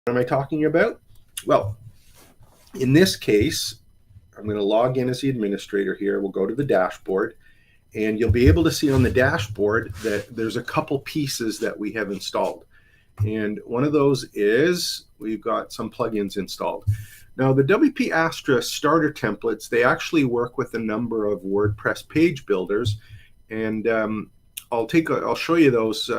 am I talking about? Well, in this case, I'm going to log in as the administrator here. We'll go to the dashboard, and you'll be able to see on the dashboard that there's a couple pieces that we have installed. And one of those is we've got some plugins installed. Now, the WPAstra starter templates, they actually work with a number of WordPress page builders, and I'll show you those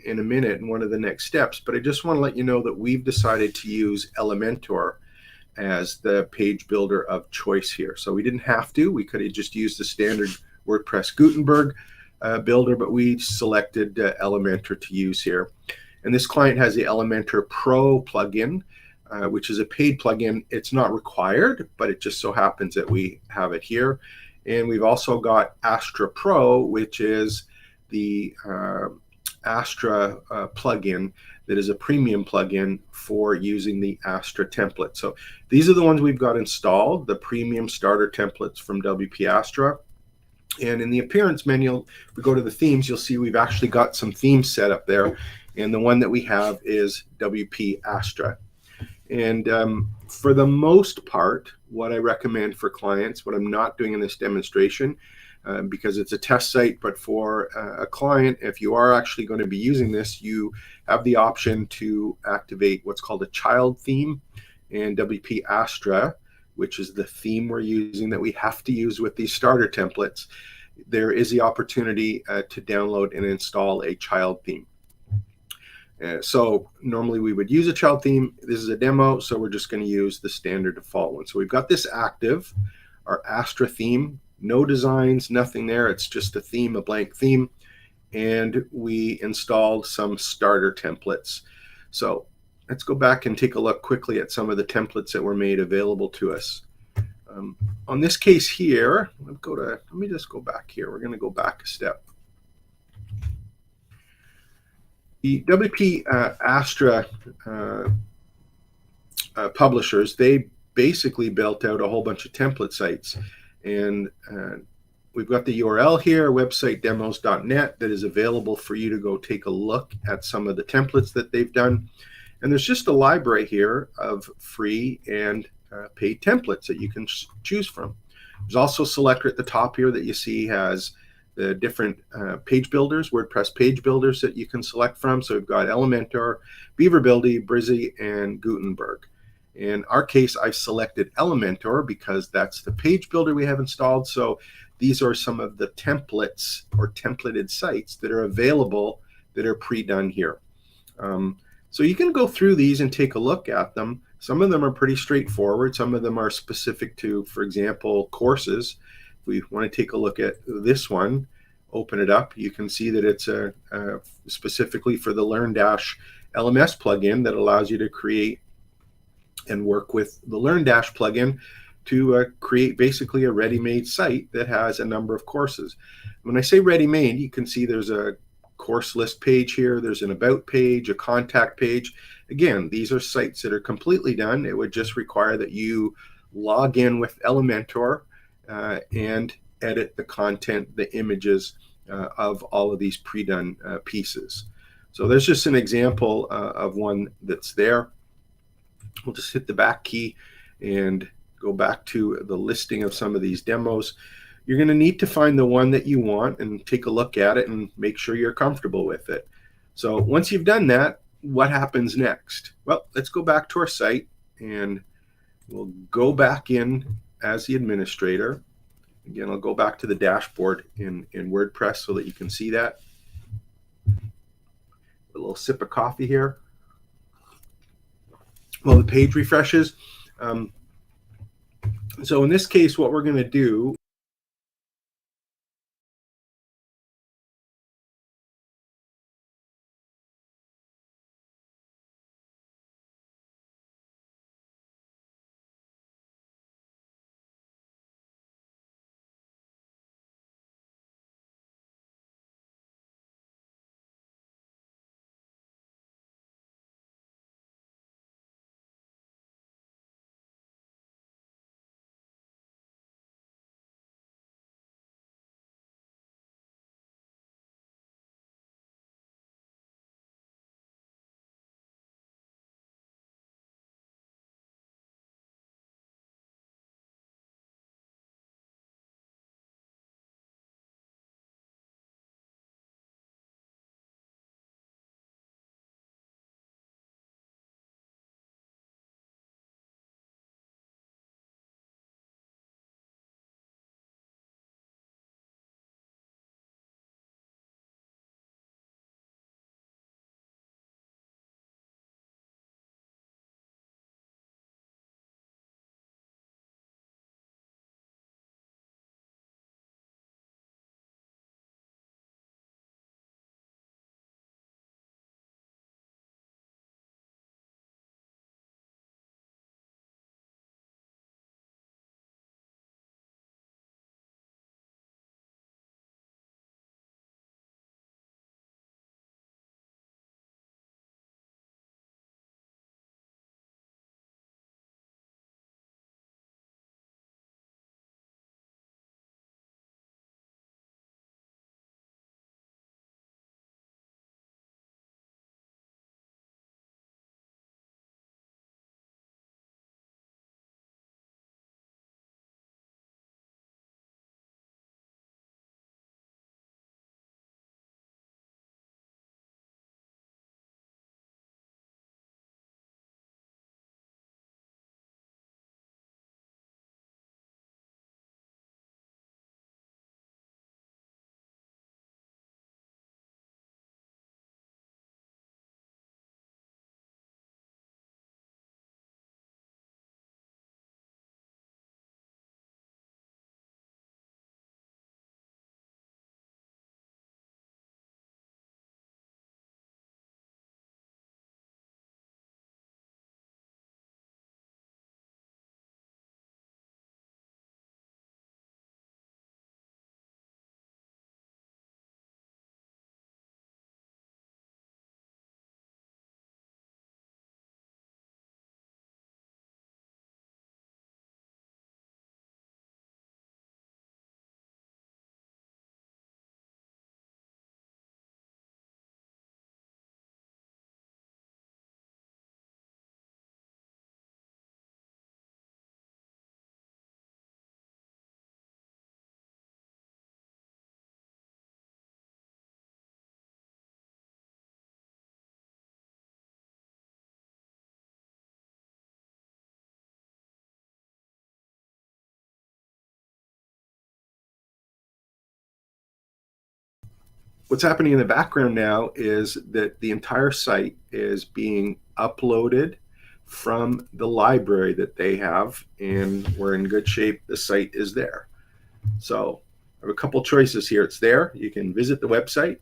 in a minute in one of the next steps, but I just want to let you know that we've decided to use Elementor as the page builder of choice here. So we didn't have to. We could have just used the standard WordPress Gutenberg builder, but we selected Elementor to use here. And this client has the Elementor Pro plugin, which is a paid plugin. It's not required, but it just so happens that we have it here. And we've also got Astra Pro, which is the Astra plugin that is a premium plugin for using the Astra template. So these are the ones we've got installed, the premium starter templates from WPAstra. And in the appearance menu, if we go to the themes, you'll see we've actually got some themes set up there. And the one that we have is WPAstra. And for the most part, what I recommend for clients, what I'm not doing in this demonstration, because it's a test site, but for a client, if you are actually going to be using this, you have the option to activate what's called a child theme. And WPAstra, which is the theme we're using that we have to use with these starter templates, there is the opportunity to download and install a child theme. So normally we would use a child theme. This is a demo, so we're just going to use the standard default one. So we've got this active, our Astra theme, no designs, nothing there. It's just a theme, a blank theme. And we installed some starter templates. So let's go back and take a look quickly at some of the templates that were made available to us. On this case here, let me just go back here. We're going to go back a step. The WPAstra publishers, they basically built out a whole bunch of template sites. And we've got the URL here, websitedemos.net, that is available for you to go take a look at some of the templates that they've done. And there's just a library here of free and paid templates that you can choose from. There's also a selector at the top here that you see has the different page builders, WordPress page builders that you can select from. So we've got Elementor, Beaverbuildy, Brizy, and Gutenberg. In our case, I've selected Elementor because that's the page builder we have installed. So these are some of the templates or templated sites that are available that are pre-done here. So you can go through these and take a look at them. Some of them are pretty straightforward. Some of them are specific to, for example, courses. If we want to take a look at this one, open it up, you can see that it's specifically for the LearnDash LMS plugin that allows you to create and work with the LearnDash plugin to create basically a ready-made site that has a number of courses. When I say ready-made, you can see there's a course list page here, there's an about page, a contact page. Again, these are sites that are completely done. It would just require that you log in with Elementor and edit the content, the images of all of these pre-done pieces. So there's just an example of one that's there. We'll just hit the back key and go back to the listing of some of these demos. You're going to need to find the one that you want and take a look at it and make sure you're comfortable with it. So once you've done that, what happens next? Well, let's go back to our site and we'll go back in as the administrator. Again, I'll go back to the dashboard in WordPress so that you can see that. A little sip of coffee here. Well, the page refreshes. So in this case, what we're going to do what's happening in the background now is that the entire site is being uploaded from the library that they have, and we're in good shape. The site is there. So I have a couple choices here. It's there. You can visit the website.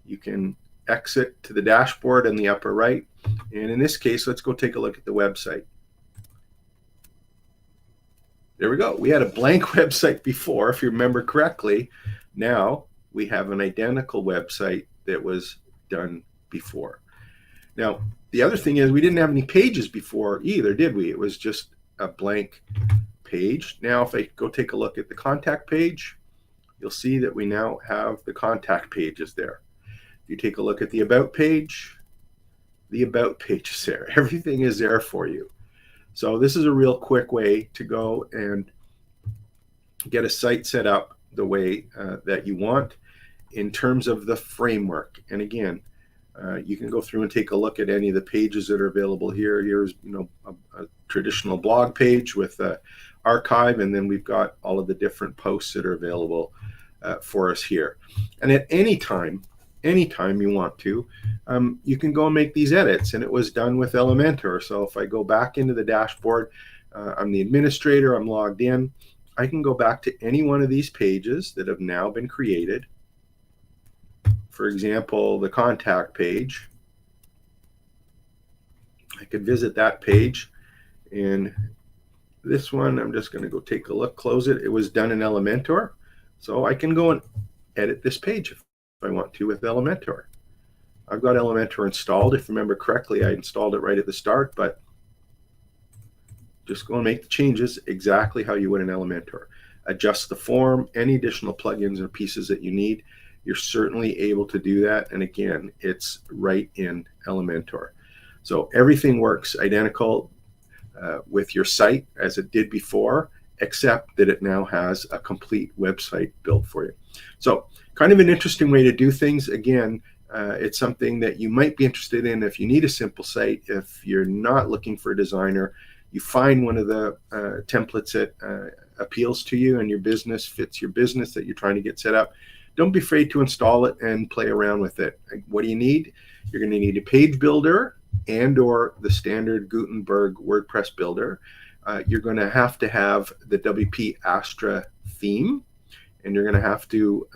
You can exit to the dashboard in the upper right. And in this case, let's go take a look at the website. There we go. We had a blank website before, if you remember correctly. Now we have an identical website that was done before. Now, the other thing is we didn't have any pages before either, did we? It was just a blank page. Now, if I go take a look at the contact page, you'll see that we now have the contact pages there. If you take a look at the about page is there. Everything is there for you. So this is a real quick way to go and get a site set up the way that you want in terms of the framework. And again, you can go through and take a look at any of the pages that are available here. Here's a traditional blog page with archive, and then we've got all of the different posts that are available for us here. And at any time you want to, you can go and make these edits, and it was done with Elementor. So if I go back into the dashboard, I'm the administrator, I'm logged in, I can go back to any one of these pages that have now been created. For example, the contact page. I could visit that page, and this one, I'm just going to go take a look, close it. It was done in Elementor, so I can go and edit this page if I want to with Elementor. I've got Elementor installed. If you remember correctly, I installed it right at the start, but just go and make the changes exactly how you would in Elementor. Adjust the form, any additional plugins or pieces that you need. You're certainly able to do that. And again, it's right in Elementor. So everything works identical with your site as it did before, except that it now has a complete website built for you. So kind of an interesting way to do things. Again, it's something that you might be interested in if you need a simple site. If you're not looking for a designer, you find one of the templates that appeals to you and your business, fits your business that you're trying to get set up. Don't be afraid to install it and play around with it. What do you need? You're going to need a page builder and or the standard Gutenberg WordPress builder. You're going to have the WPAstra theme, and you're going to have to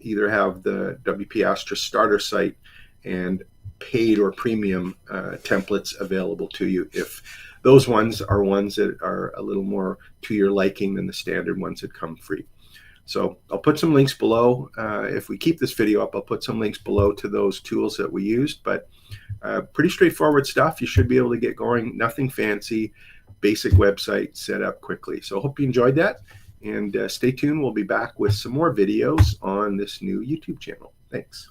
either have the WPAstra starter site and paid or premium templates available to you, if those ones are ones that are a little more to your liking than the standard ones that come free. So I'll put some links below. If we keep this video up, I'll put some links below to those tools that we used, but pretty straightforward stuff. You should be able to get going. Nothing fancy, basic website set up quickly. So I hope you enjoyed that, and stay tuned. We'll be back with some more videos on this new YouTube channel. Thanks.